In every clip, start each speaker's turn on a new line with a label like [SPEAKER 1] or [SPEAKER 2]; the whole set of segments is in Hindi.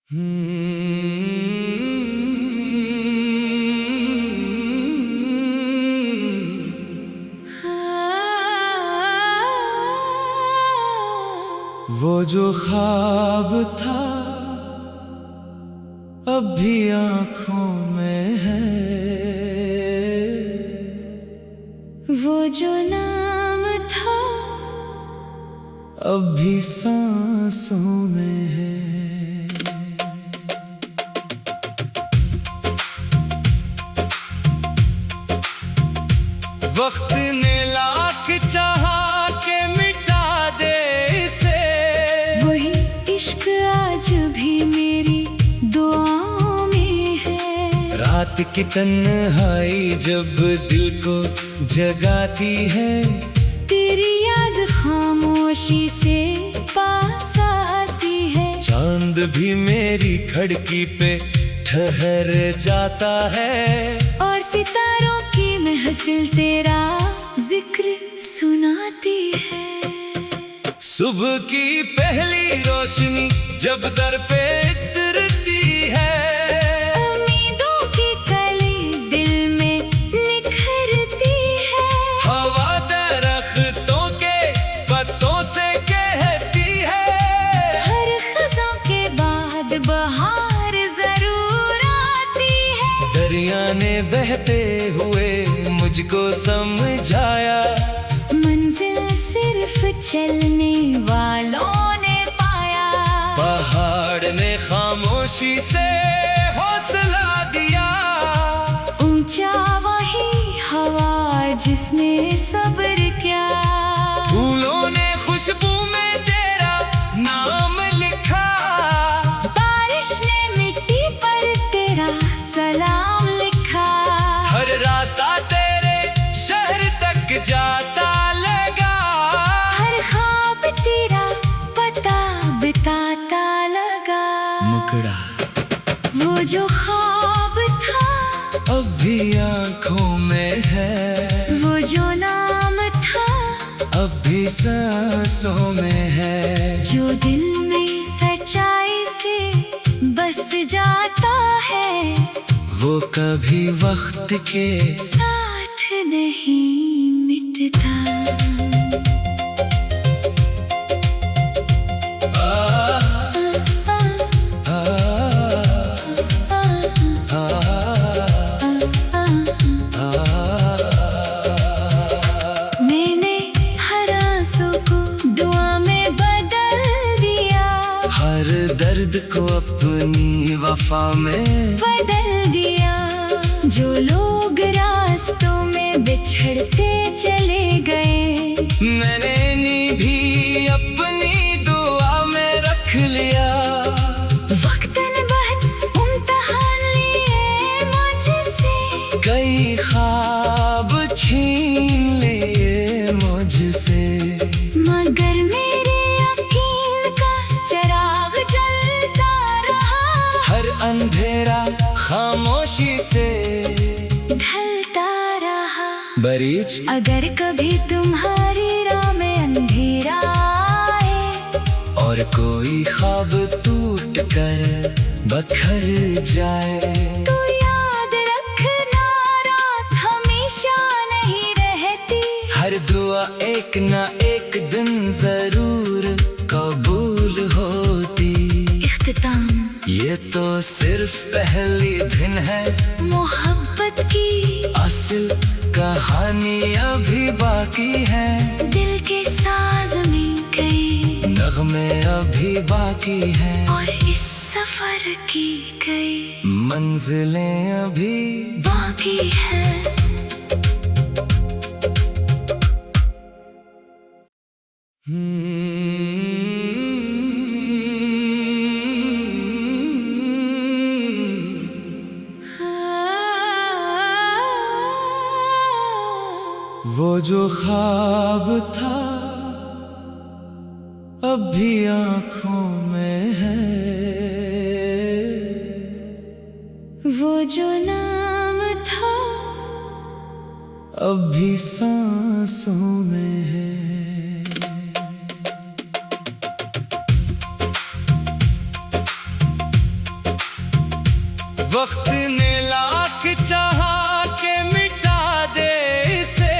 [SPEAKER 1] वो जो ख्वाब था अब भी आँखों में है,
[SPEAKER 2] वो जो नाम था
[SPEAKER 1] अब भी सांसों में है। वक्त ने लाख चाहा के मिटा दे इसे,
[SPEAKER 2] वही इश्क आज भी मेरी दुआओं में है।
[SPEAKER 1] रात की तन्हाई जब दिल को जगाती है,
[SPEAKER 2] तेरी याद खामोशी से पास आती है।
[SPEAKER 1] चांद भी मेरी खिड़की पे ठहर जाता है,
[SPEAKER 2] और सितारों की महफिल तेरा जिक्र सुनाती है।
[SPEAKER 1] सुबह की पहली रोशनी जब दर पे उतरती है,
[SPEAKER 2] उम्मीदों की कली दिल में निखरती है।
[SPEAKER 1] हवा दरख्तों के पत्तों से कहती है,
[SPEAKER 2] हर खज़ां के बाद बहार जरूर आती है।
[SPEAKER 1] दरिया ने बहते हुए मुझको समझाया,
[SPEAKER 2] मंजिल सिर्फ चलने वालों ने पाया।
[SPEAKER 1] पहाड़ ने खामोशी से हौसला दिया,
[SPEAKER 2] ऊंचा वही हवा जिसने सब्र किया।
[SPEAKER 1] फूलों ने खुशबू में तेरा नाम लिखा,
[SPEAKER 2] बारिश ने मिट्टी पर तेरा सलाम लिखा।
[SPEAKER 1] हर रास्ता तेरे शहर तक जाता लगा,
[SPEAKER 2] हर ख्वाब तेरा पता बिताता लगा।
[SPEAKER 1] मुकड़ा
[SPEAKER 2] वो जो ख्वाब था
[SPEAKER 1] अब भी आँखों में है,
[SPEAKER 2] वो जो नाम था
[SPEAKER 1] अब भी सांसों में है।
[SPEAKER 2] जो दिल में सच्चाई से बस जाता है,
[SPEAKER 1] वो कभी वक्त के
[SPEAKER 2] साथ नहीं मिटता। मैंने हर आंसू को दुआ में बदल दिया,
[SPEAKER 1] हर दर्द को अपनी वफा में
[SPEAKER 2] बदल दिया। जो लोग रास्तों में बिछड़ते चले गए,
[SPEAKER 1] मैंने भी अपनी दुआ में रख लिया।
[SPEAKER 2] वक्तन बहुत इम्तिहान लिए मुझसे,
[SPEAKER 1] कई ख्वाब छीन लिए मुझसे,
[SPEAKER 2] मगर मेरे यकीन का चिराग जलता रहा।
[SPEAKER 1] हर अंधेरा खामोशी से
[SPEAKER 2] ढलता रहा।
[SPEAKER 1] बरीज
[SPEAKER 2] अगर कभी तुम्हारी राह में अंधेरा आए,
[SPEAKER 1] और कोई ख्वाब टूट कर बखर जाए,
[SPEAKER 2] तो याद रखना रात हमेशा नहीं रहती।
[SPEAKER 1] हर दुआ एक ना एक दिन जरूर कबूल होती।
[SPEAKER 2] इख्तिताम
[SPEAKER 1] ये तो सिर्फ पहली दिन है,
[SPEAKER 2] मोहब्बत की
[SPEAKER 1] असल कहानी अभी बाकी है।
[SPEAKER 2] दिल के साज में कई
[SPEAKER 1] नगमे अभी बाकी हैं,
[SPEAKER 2] और इस सफर की कई
[SPEAKER 1] मंजिलें अभी
[SPEAKER 2] बाकी है।
[SPEAKER 1] वो जो ख्वाब था अब भी आँखों में है,
[SPEAKER 2] वो जो नाम था
[SPEAKER 1] अब भी सांसों में है। वक्त ने लाख चाहा के मिटा दे इसे,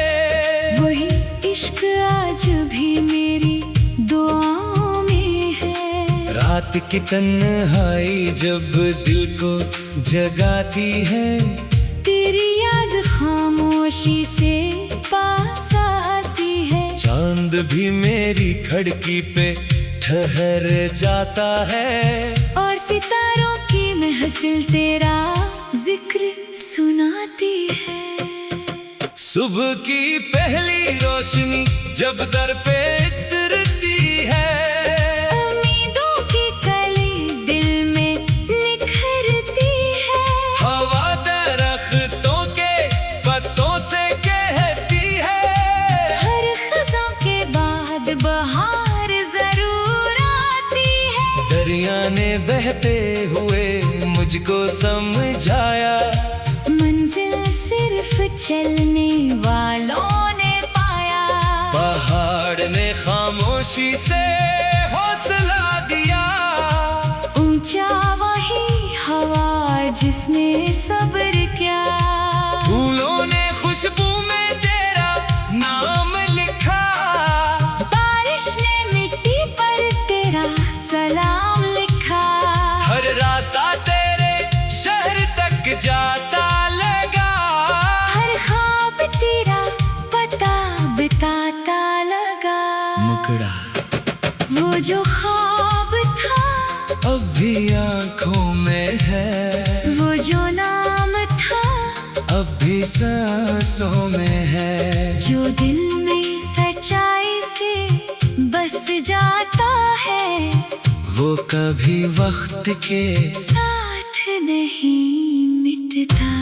[SPEAKER 2] वही इश्क आज भी मेरी दुआओं में है।
[SPEAKER 1] रात की तन्हाई जब दिल को जगाती है,
[SPEAKER 2] तेरी याद खामोशी से पास आती है।
[SPEAKER 1] चांद भी मेरी खिड़की पे ठहर जाता है,
[SPEAKER 2] और सितारों की महफिल तेरा जिक्र सुनाती है।
[SPEAKER 1] सुबह की पहली रोशनी जब दर पे उतरती है,
[SPEAKER 2] उम्मीदों की कली दिल में निखरती है।
[SPEAKER 1] हवा दरख्तों के पत्तों से कहती है,
[SPEAKER 2] हर खज़ां के बाद बहार जरूर आती है।
[SPEAKER 1] दरिया ने बहते हुए मुझको समझाया,
[SPEAKER 2] मंजिल सिर्फ चलने वालों ने पाया।
[SPEAKER 1] पहाड़ ने खामोशी से हौसला दिया,
[SPEAKER 2] ऊंचा वही हवा जिसने सब्र किया।
[SPEAKER 1] फूलों ने खुशबू में तेरा नाम लिखा,
[SPEAKER 2] बारिश ने मिट्टी पर तेरा सलाम लिखा।
[SPEAKER 1] हर रास्ता तेरे शहर तक जाता लगा,
[SPEAKER 2] हर ख्वाब तेरा पता बताता लगा।
[SPEAKER 1] मुकड़ा
[SPEAKER 2] वो जो ख्वाब था
[SPEAKER 1] अब भी आंखों में है,
[SPEAKER 2] वो जो नाम था
[SPEAKER 1] अब भी सांसों में है।
[SPEAKER 2] जो दिल में सच्चाई से बस जाता है,
[SPEAKER 1] वो कभी वक्त के
[SPEAKER 2] साथ नहीं मिटता।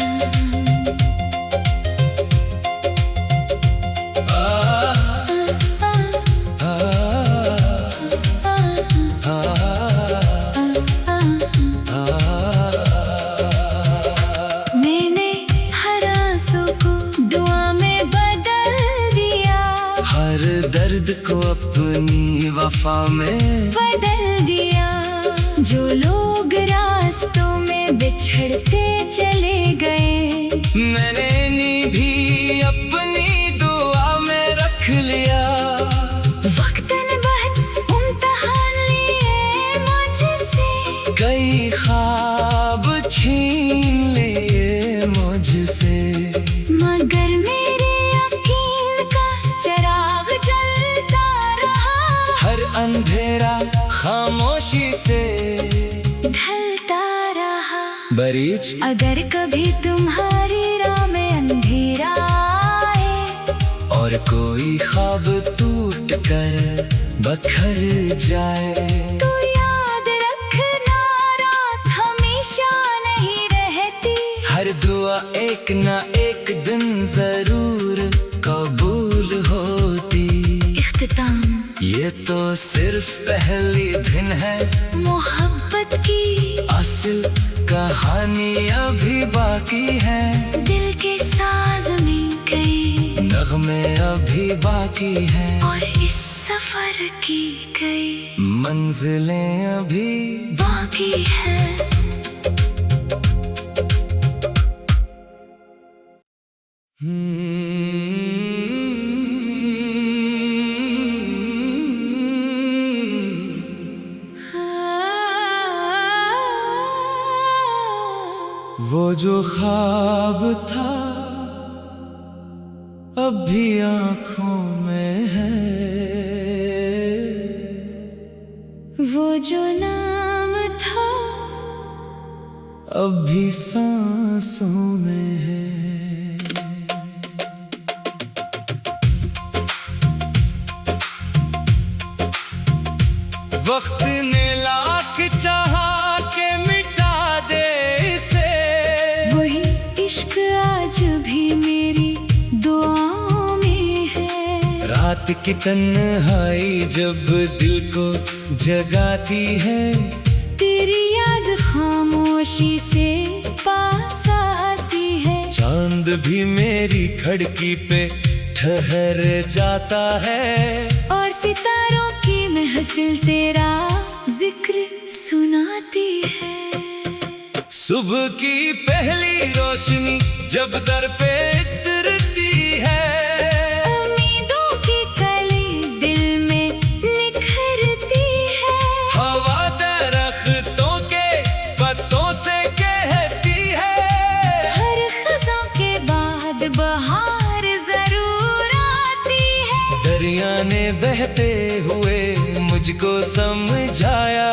[SPEAKER 2] मैंने हर आंसू को दुआ में बदल दिया,
[SPEAKER 1] हर दर्द को अपनी वफा में
[SPEAKER 2] बदल दिया। जो लोग रास्तों में बिछड़ते चले गए,
[SPEAKER 1] मैंने नी भी अपनी दुआ में रख लिया।
[SPEAKER 2] वक्त ने बहुत इम्तिहान लिए मुझसे,
[SPEAKER 1] कई ख्वाब छीन लिए मुझसे,
[SPEAKER 2] मगर मेरे यकीन का चिराग जलता रहा।
[SPEAKER 1] हर अंधेरा खामोशी से
[SPEAKER 2] ढलता रहा।
[SPEAKER 1] बरीज
[SPEAKER 2] अगर कभी तुम्हारी राह में अंधेरा आए,
[SPEAKER 1] और कोई ख्वाब टूट कर बखर जाए,
[SPEAKER 2] तो याद रखना रात हमेशा नहीं रहती।
[SPEAKER 1] हर दुआ एक ना एक दिन जरूर कबूल होती।
[SPEAKER 2] इख्तिताम
[SPEAKER 1] ये तो सिर्फ पहली दिन है,
[SPEAKER 2] मोहब्बत की
[SPEAKER 1] असल कहानी अभी बाकी है।
[SPEAKER 2] दिल के साज में कई
[SPEAKER 1] नगमे अभी बाकी हैं,
[SPEAKER 2] और इस सफर की कई
[SPEAKER 1] मंजिलें अभी
[SPEAKER 2] बाकी है।
[SPEAKER 1] वो जो ख्वाब था अब भी आंखों में है,
[SPEAKER 2] वो जो नाम था
[SPEAKER 1] अब भी सांसों में है। वक्त ने लाख चाहा के मिटा दे इसे,
[SPEAKER 2] वही इश्क आज भी मेरी दुआओं में है।
[SPEAKER 1] रात की तन्हाई जब दिल को जगाती है,
[SPEAKER 2] तेरी याद खामोशी से पास आती है।
[SPEAKER 1] चांद भी मेरी खिड़की पे ठहर जाता है,
[SPEAKER 2] और सितारों की महफिल तेरा जिक्र सुनाती है।
[SPEAKER 1] सुबह की पहली रोशनी जब दर पे उतरती है,
[SPEAKER 2] उम्मीदों की कली दिल में निखरती है।
[SPEAKER 1] हवा दरख्तों के पत्तों से कहती है,
[SPEAKER 2] हर खज़ां के बाद बहार जरूर आती है।
[SPEAKER 1] दरिया ने बहते हुए मुझको समझाया,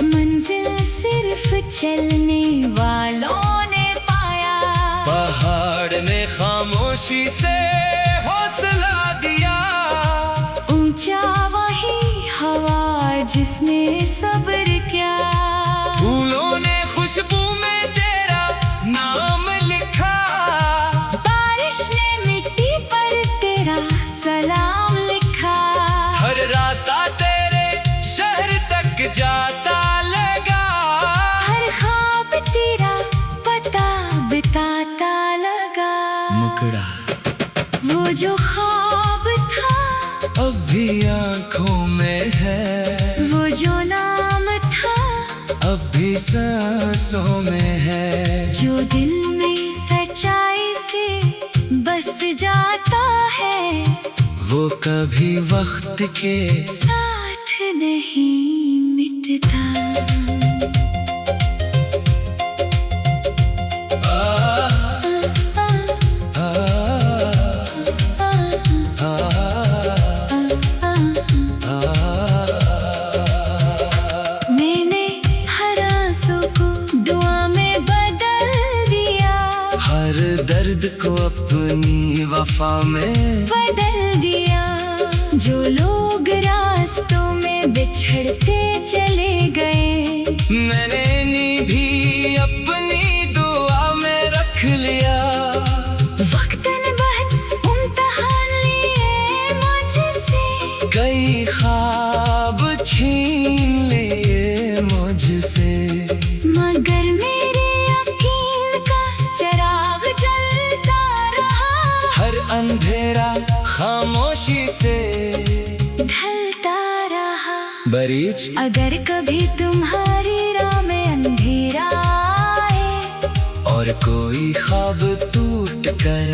[SPEAKER 2] मंजिल सिर्फ चलने वालों ने पाया।
[SPEAKER 1] पहाड़ ने खामोशी से हौसला दिया,
[SPEAKER 2] ऊंचा वही हवा जिसने सब्र किया।
[SPEAKER 1] फूलों ने खुशबू में तेरा नाम लिखा,
[SPEAKER 2] बारिश ने मिट्टी पर तेरा सलाम लिखा।
[SPEAKER 1] हर रास्ता तेरे शहर तक जाता लगा,
[SPEAKER 2] हर ख्वाब तेरा पता बताता लगा।
[SPEAKER 1] मुकड़ा
[SPEAKER 2] वो जो ख्वाब था
[SPEAKER 1] अब भी आंखों में है,
[SPEAKER 2] वो जो नाम था
[SPEAKER 1] अब भी सांसों में है।
[SPEAKER 2] जो दिल में सच्चाई से बस जाता है,
[SPEAKER 1] वो कभी वक्त के
[SPEAKER 2] साथ नहीं मिटता। मैंने हर आंसू को दुआ में बदल दिया,
[SPEAKER 1] हर दर्द को अपनी वफा में
[SPEAKER 2] बदल दिया। जो लोग रास्तों में बिछड़ते चले गए,
[SPEAKER 1] मैंने भी अपनी दुआ में रख लिया।
[SPEAKER 2] वक्तन बहुत इम्तिहान लिए मुझसे,
[SPEAKER 1] कई ख्वाब छीन लिए मुझसे,
[SPEAKER 2] मगर मेरे यकीन का चिराग जलता रहा।
[SPEAKER 1] हर अंधेरा खामोशी से
[SPEAKER 2] ढलता रहा।
[SPEAKER 1] बरीज
[SPEAKER 2] अगर कभी तुम्हारी राह में अंधेरा आए,
[SPEAKER 1] और कोई ख्वाब टूट कर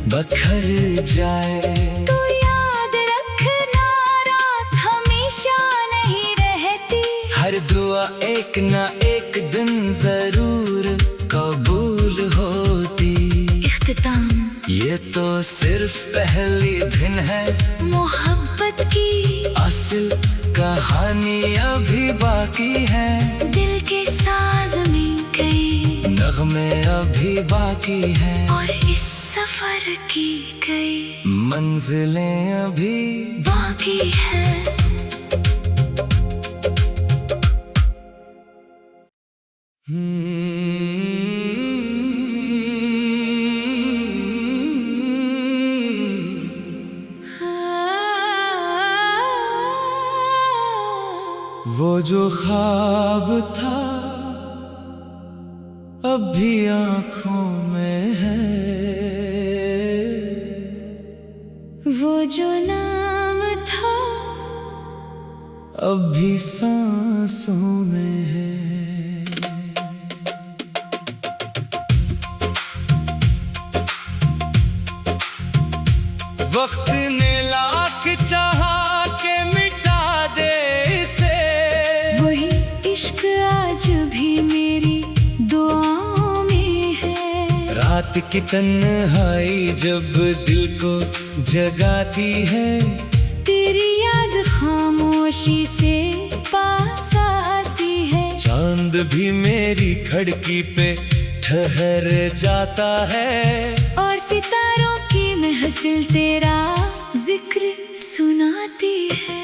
[SPEAKER 1] बखर जाए,
[SPEAKER 2] तो याद रखना रात हमेशा नहीं रहती।
[SPEAKER 1] हर दुआ एक ना एक दिन जरूर कबूल होती।
[SPEAKER 2] इख्तिताम
[SPEAKER 1] ये तो सिर्फ पहली दिन है,
[SPEAKER 2] मोहब्बत की
[SPEAKER 1] असल कहानी अभी बाकी है।
[SPEAKER 2] दिल के साज में कई
[SPEAKER 1] नगमे अभी बाकी हैं,
[SPEAKER 2] और इस सफर की कई
[SPEAKER 1] मंजिलें अभी
[SPEAKER 2] बाकी है।
[SPEAKER 1] वो जो ख्वाब था अब भी आंखों में है,
[SPEAKER 2] वो जो नाम था
[SPEAKER 1] अब भी सांसों में है। वक्त ने लाख चाहा के मिटा दे इसे,
[SPEAKER 2] वही इश्क आज भी मेरी दुआओं में है।
[SPEAKER 1] रात की तन्हाई जब दिल को जगाती है,
[SPEAKER 2] तेरी याद खामोशी से पास आती है।
[SPEAKER 1] चांद भी मेरी खिड़की पे ठहर जाता है,
[SPEAKER 2] और सितारों की महफिल तेरा जिक्र सुनाती है।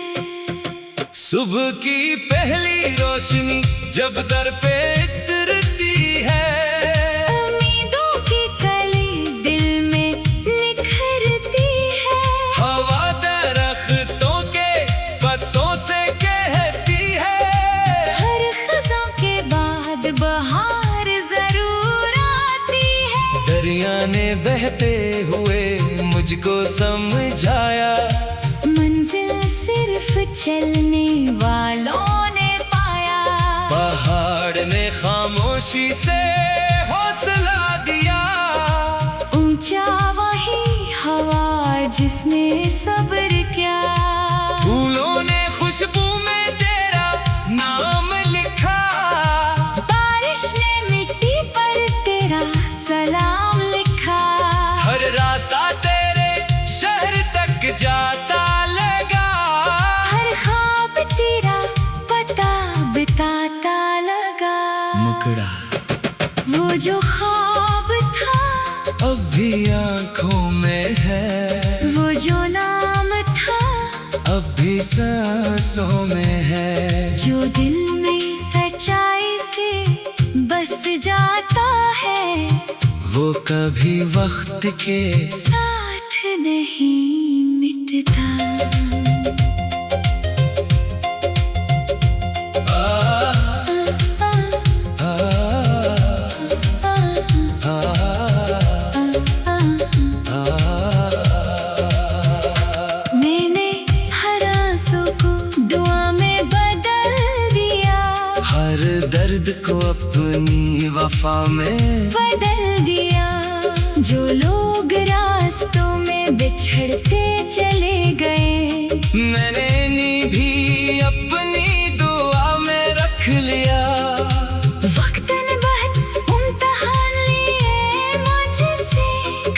[SPEAKER 1] सुबह की पहली रोशनी जब दर पे उतरती है,
[SPEAKER 2] उम्मीदों की कली दिल में निखरती है।
[SPEAKER 1] हवा दरख्तों के पत्तों से कहती है,
[SPEAKER 2] हर खज़ां के बाद बहार जरूर आती है।
[SPEAKER 1] दरिया ने बहते हुए मुझको समझाया,
[SPEAKER 2] मंजिल सिर्फ चलने वालों ने पाया।
[SPEAKER 1] पहाड़ ने खामोशी से हौसला दिया।
[SPEAKER 2] ऊंचा वही हवा जिसने सब्र किया।
[SPEAKER 1] फूलों ने खुशबू में तेरा नाम लिखा।
[SPEAKER 2] बारिश ने मिट्टी पर तेरा सलाम लिखा।
[SPEAKER 1] हर रास्ता तेरे शहर तक जाता लगा।
[SPEAKER 2] हर ख्वाब तेरा पता बिताता लगा।
[SPEAKER 1] मुकड़ा
[SPEAKER 2] वो जो ख्वाब था
[SPEAKER 1] अब भी आंखों में है।
[SPEAKER 2] वो जो नाम था
[SPEAKER 1] अब भी सांसों में है।
[SPEAKER 2] जो दिल में सच्चाई से बस जाता है
[SPEAKER 1] वो कभी वक्त के
[SPEAKER 2] साथ नहीं मिटता। मैंने हर आंसू को दुआ में बदल दिया।
[SPEAKER 1] हर दर्द को अपनी वफा में
[SPEAKER 2] बदल दिया। जो लोग रास्तों में बिछड़ते चले गए
[SPEAKER 1] मैंने भी अपनी दुआ में रख लिया।
[SPEAKER 2] वक्तन बहुत इम्तिहान लिए मुझसे।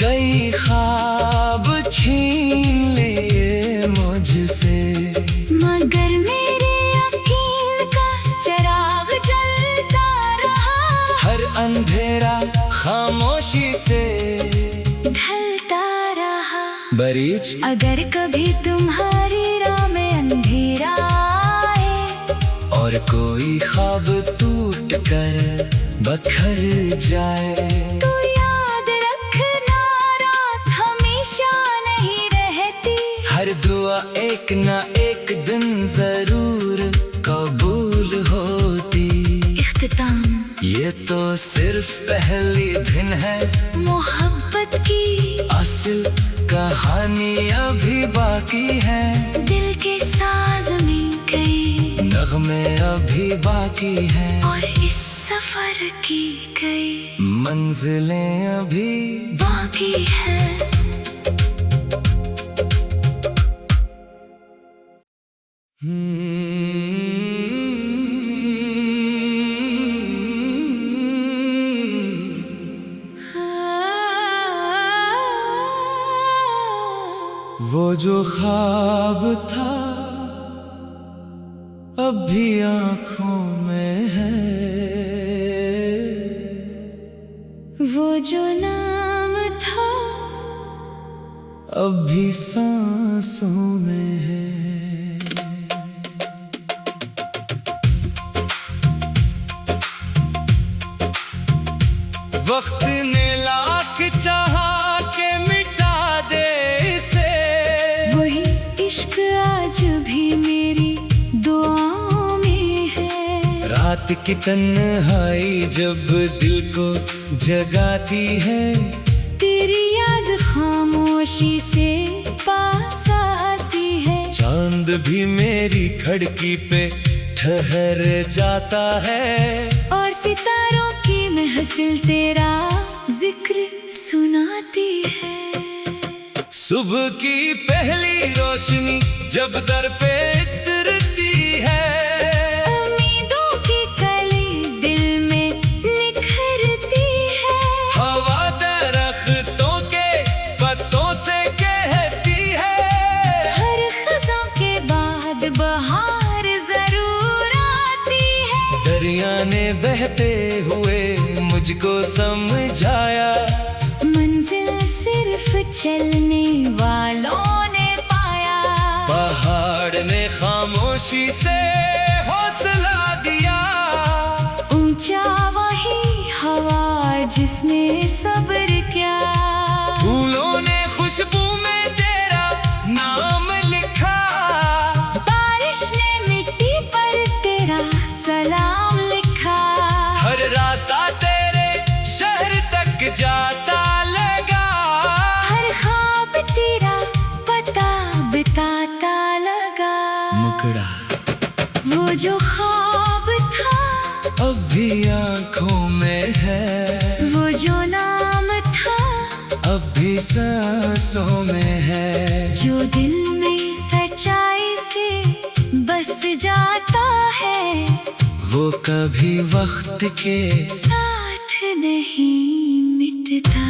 [SPEAKER 1] कई ख्वाब छीन लिए मुझसे।
[SPEAKER 2] मगर मेरे यकीन का चिराग जलता रहा।
[SPEAKER 1] हर अंधेरा खामोशी से
[SPEAKER 2] ढलता रहा।
[SPEAKER 1] बरीज
[SPEAKER 2] अगर कभी तुम्हारी राह में अंधेरा आए
[SPEAKER 1] और कोई ख्वाब टूट कर बखर जाए
[SPEAKER 2] तो याद रखना रात हमेशा नहीं रहती।
[SPEAKER 1] हर दुआ एक ना एक दिन जरूर कबूल होती।
[SPEAKER 2] इख्तिताम
[SPEAKER 1] ये तो सिर्फ पहली दिन है।
[SPEAKER 2] मोहब्बत की
[SPEAKER 1] असल कहानी अभी बाकी है।
[SPEAKER 2] दिल के साज में कई
[SPEAKER 1] नगमे अभी बाकी है।
[SPEAKER 2] और इस सफर की कई
[SPEAKER 1] मंजिलें अभी
[SPEAKER 2] बाकी है।
[SPEAKER 1] वो जो ख्वाब था अब भी आंखों में है।
[SPEAKER 2] वो जो नाम था
[SPEAKER 1] अब भी सांसों में है। वक्त ने लाख चाहा के मिटा दे इसे।
[SPEAKER 2] वही इश्क आज भी मेरी दुआओं में है।
[SPEAKER 1] रात की तन्हाई जब दिल को जगाती है
[SPEAKER 2] तेरी याद खामोशी से पास आती है।
[SPEAKER 1] चांद भी मेरी खिड़की पे ठहर जाता है
[SPEAKER 2] और सितारों की महफिल तेरा जिक्र सुनाती है।
[SPEAKER 1] सुबह की पहली रोशनी जब दर पे उतरती है
[SPEAKER 2] उम्मीदों की कली दिल में निखरती है।
[SPEAKER 1] हवा दरख्तों के पत्तों से कहती है
[SPEAKER 2] हर खज़ां के बाद बहार जरूर आती है।
[SPEAKER 1] दरिया ने बहते हुए मुझको समझाया
[SPEAKER 2] मंजिल सिर्फ चलने वालों ने पाया।
[SPEAKER 1] पहाड़ ने खामोशी से हौसला दिया।
[SPEAKER 2] ऊंचा वही हवा जिसने सब्र किया।
[SPEAKER 1] फूलों ने खुशबू में तेरा नाम लिखा।
[SPEAKER 2] बारिश ने मिट्टी पर तेरा सलाम लिखा।
[SPEAKER 1] हर रास्ता तेरे शहर तक जाता लगा।
[SPEAKER 2] हर ख्वाब तेरा पता बिताता लगा।
[SPEAKER 1] मुकड़ा
[SPEAKER 2] वो जो ख्वाब था
[SPEAKER 1] आंखों में है,
[SPEAKER 2] वो जो नाम था
[SPEAKER 1] अब भी सांसों में है,
[SPEAKER 2] जो दिल में सच्चाई से बस जाता है,
[SPEAKER 1] वो कभी वक्त के
[SPEAKER 2] साथ नहीं मिटता।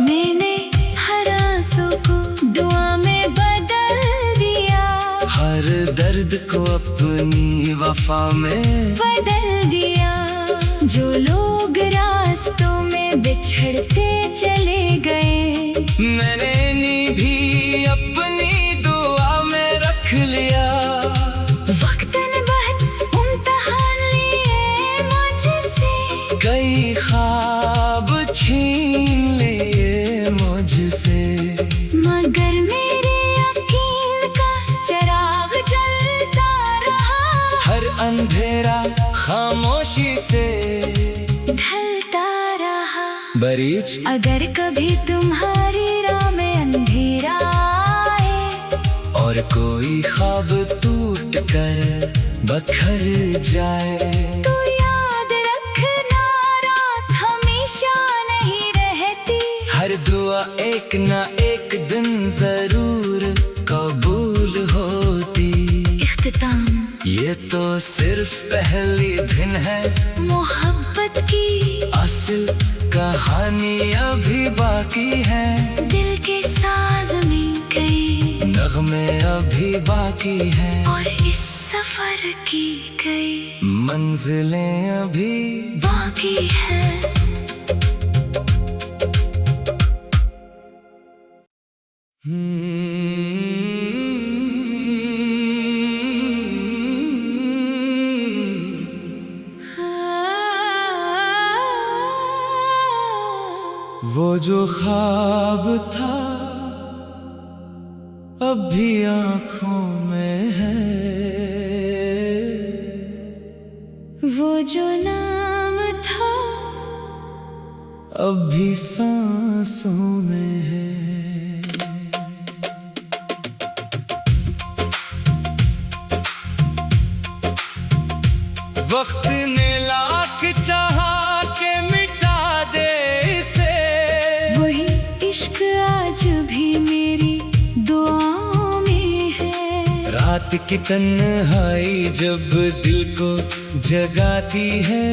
[SPEAKER 2] मैंने हर आंसू को दुआ में बदल दिया,
[SPEAKER 1] हर दर्द को अपनी वफा में
[SPEAKER 2] बदल दिया। जो लोग रास्तों में बिछड़ते चले गए,
[SPEAKER 1] मैंने नी भी अपनी दुआ में रख लिया।
[SPEAKER 2] वक्त ने बहुत इम्तिहान लिए मुझसे,
[SPEAKER 1] कई ख्वाब छीन लिए मुझसे,
[SPEAKER 2] मगर मेरे यकीन का चिराग जलता रहा,
[SPEAKER 1] हर अंधेरा खामोशी से
[SPEAKER 2] ढलता रहा।
[SPEAKER 1] बरीच
[SPEAKER 2] अगर कभी तुम्हारी राह में अंधेरा आए,
[SPEAKER 1] और कोई ख्वाब टूट कर बखर जाए,
[SPEAKER 2] तो याद रखना रात हमेशा नहीं रहती,
[SPEAKER 1] हर दुआ एक ना एक दिन जरूर कबूल होती।
[SPEAKER 2] इख्तिताम
[SPEAKER 1] ये तो सिर्फ पहली दिन है,
[SPEAKER 2] मोहब्बत की
[SPEAKER 1] असल कहानी अभी बाकी है,
[SPEAKER 2] दिल के साज में कई
[SPEAKER 1] नगमे अभी बाकी हैं,
[SPEAKER 2] और इस सफर की कई
[SPEAKER 1] मंजिलें अभी
[SPEAKER 2] बाकी है।
[SPEAKER 1] वो जो ख्वाब था अब भी आंखों में है,
[SPEAKER 2] वो जो नाम था
[SPEAKER 1] अब भी सांसों में है। वक्त ने लाख चाहा के मिटा दे इसे,
[SPEAKER 2] वही इश्क आज भी मेरी दुआओं में है।
[SPEAKER 1] रात की तन्हाई जब दिल को जगाती है,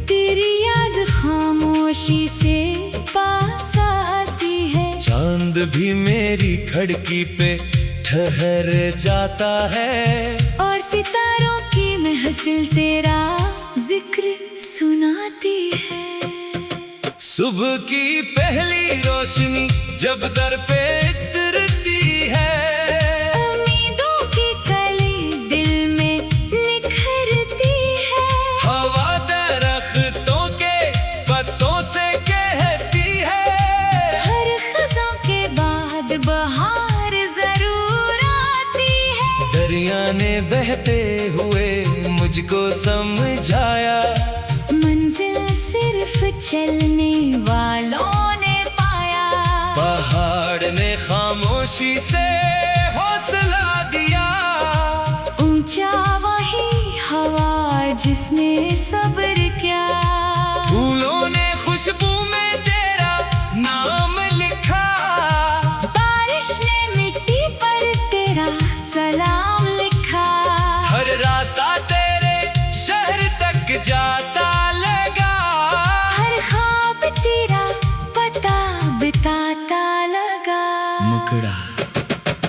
[SPEAKER 2] तेरी याद खामोशी से पास आती है।
[SPEAKER 1] चांद भी मेरी खिड़की पे ठहर जाता है,
[SPEAKER 2] और सितारों की महफिल तेरा जिक्र सुनाती है।
[SPEAKER 1] सुबह की पहली रोशनी जब दर पे उतरती है,
[SPEAKER 2] उम्मीदों की कली दिल में निखरती है।
[SPEAKER 1] हवा दरख्तों के पत्तों से कहती है,
[SPEAKER 2] हर खज़ां के बाद बहार जरूर आती है।
[SPEAKER 1] दरिया ने बहते हुए मुझको समझाया,
[SPEAKER 2] मंजिल सिर्फ चलने वालों ने पाया।
[SPEAKER 1] पहाड़ ने खामोशी से हौसला दिया,
[SPEAKER 2] ऊंचा वही हवा जिसने सब्र किया।
[SPEAKER 1] फूलों ने खुशबू में तेरा नाम लिखा,
[SPEAKER 2] बारिश ने मिट्टी पर तेरा सलाम लिखा।
[SPEAKER 1] हर रास्ता तेरे शहर तक जाता लगा,
[SPEAKER 2] हर ख्वाब तेरा पता बिताता लगा।
[SPEAKER 1] मुकड़ा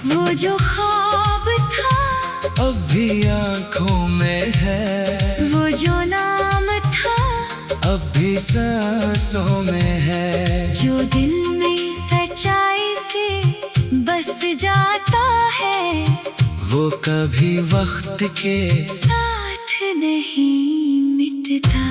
[SPEAKER 2] वो जो ख्वाब था
[SPEAKER 1] अब भी आंखों में है,
[SPEAKER 2] वो जो नाम था
[SPEAKER 1] अब भी सांसों में है,
[SPEAKER 2] जो दिल में सच्चाई से बस जाता है,
[SPEAKER 1] वो कभी वक्त के
[SPEAKER 2] साथ नहीं मिटता।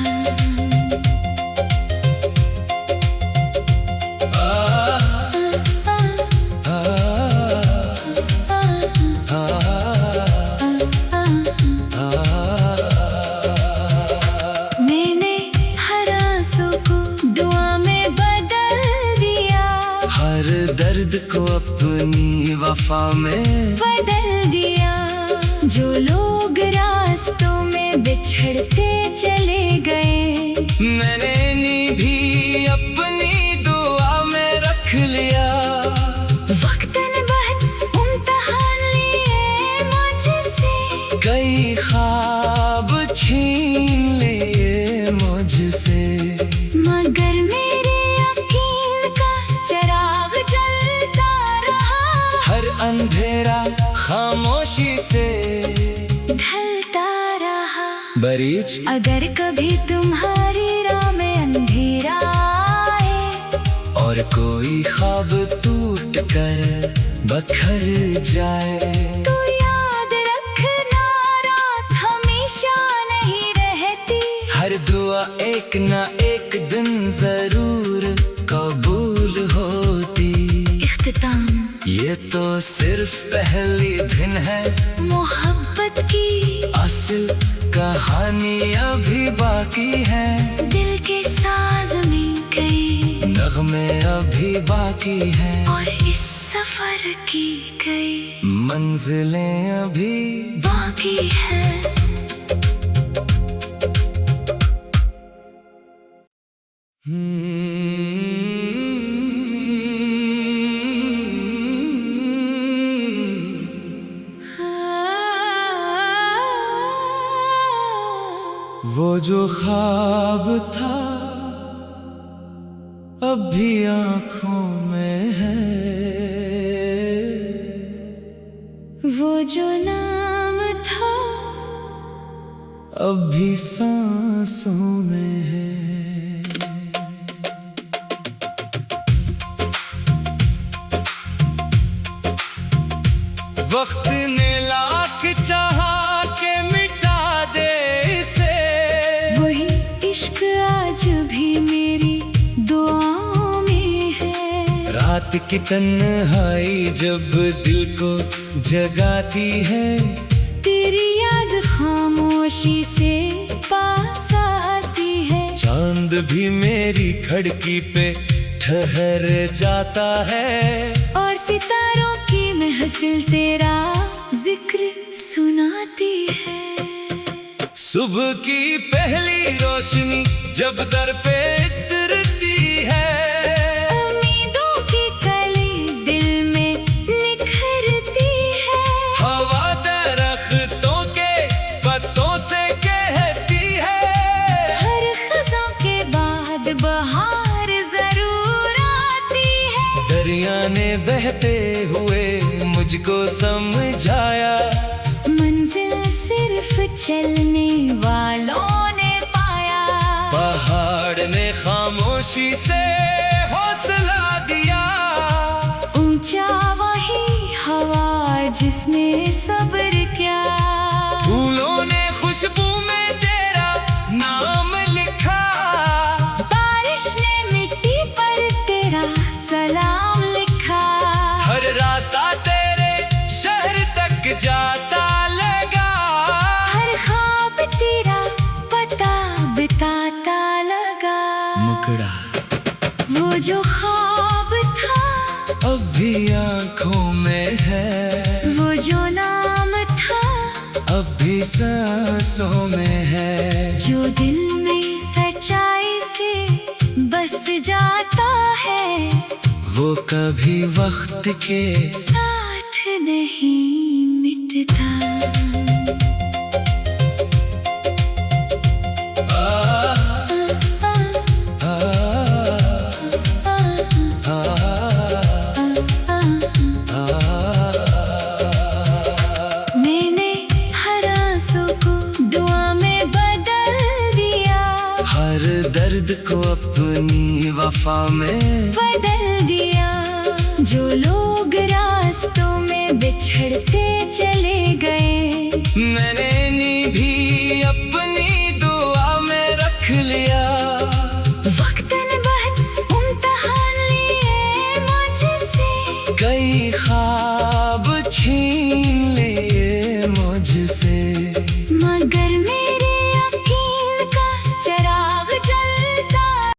[SPEAKER 2] मैंने हर
[SPEAKER 1] अपनी वफा में
[SPEAKER 2] बदल दिया। जो लोग रास्तों में बिछड़ते चले गए,
[SPEAKER 1] मैंने भी अपनी दुआ में रख लिया।
[SPEAKER 2] वक्तन बहुत इम्तिहान लिए मुझसे,
[SPEAKER 1] कई ख्वाब छीन लिए मुझसे,
[SPEAKER 2] मगर मेरे यकीन का चिराग जलता रहा।
[SPEAKER 1] हर अंधेरा खामोशी से
[SPEAKER 2] ढलता रहा।
[SPEAKER 1] बरीज
[SPEAKER 2] अगर कभी तुम्हारी राह में अंधेरा आए,
[SPEAKER 1] और कोई ख्वाब टूट कर बखर जाए,
[SPEAKER 2] तो याद रखना रात हमेशा नहीं रहती।
[SPEAKER 1] हर दुआ एक ना एक दिन जरूर कबूल होती।
[SPEAKER 2] इख्तिताम
[SPEAKER 1] ये तो सिर्फ पहली दिन है,
[SPEAKER 2] मोहब्बत की
[SPEAKER 1] असल कहानी अभी बाकी है।
[SPEAKER 2] दिल के साज में कई
[SPEAKER 1] नगमे अभी बाकी है,
[SPEAKER 2] और इस सफर की कई
[SPEAKER 1] मंजिलें अभी
[SPEAKER 2] बाकी है।
[SPEAKER 1] वो जो ख्वाब था अब भी आँखों में है,
[SPEAKER 2] वो जो नाम था
[SPEAKER 1] अब भी सांसों में है। वक्त ने लाख चाहा के मिटा दे इसे,
[SPEAKER 2] वही इश्क आज भी मेरी दुआओं में है।
[SPEAKER 1] रात की तन्हाई जब दिल को जगाती है,
[SPEAKER 2] तेरी याद खामोशी से पास आती है।
[SPEAKER 1] चांद भी मेरी खिड़की पे ठहर जाता है,
[SPEAKER 2] और सितारों की महफिल तेरा जिक्र सुनाती है।
[SPEAKER 1] सुबह की पहली रोशनी जब दर पे उतरती है,
[SPEAKER 2] उम्मीदों की कली दिल में निखरती है।
[SPEAKER 1] हवा दरख्तों के पत्तों से कहती है,
[SPEAKER 2] हर खज़ां के बाद बहार जरूर आती है।
[SPEAKER 1] दरिया ने बहते हुए मुझको समझाया,
[SPEAKER 2] मंजिल सिर्फ चलने वालों ने पाया।
[SPEAKER 1] पहाड़ ने खामोशी से हौसला दिया,
[SPEAKER 2] ऊंचा वही हवा जिसने सब्र किया।
[SPEAKER 1] फूलों ने खुशबू में तेरा नाम लिखा,
[SPEAKER 2] बारिश ने मिट्टी पर तेरा सलाम लिखा।
[SPEAKER 1] हर रास्ता तेरे शहर तक जाता लगा,
[SPEAKER 2] हर ख्वाब तेरा पता बिताता लगा।
[SPEAKER 1] मुकड़ा
[SPEAKER 2] वो जो ख्वाब था
[SPEAKER 1] अब भी आँखों में है,
[SPEAKER 2] वो जो नाम था
[SPEAKER 1] अब भी सांसों में है।
[SPEAKER 2] जो दिल में सच्चाई से बस जाता है,
[SPEAKER 1] वो कभी वक्त के
[SPEAKER 2] साथ नहीं मिटता। मैंने हर आंसू को दुआ में बदल दिया,
[SPEAKER 1] हर दर्द को अपनी वफा में
[SPEAKER 2] बदल दिया। जो लोग रास्तों में बिछड़ते चले गए,
[SPEAKER 1] मैंने भी अपनी दुआ में रख लिया।
[SPEAKER 2] वक्त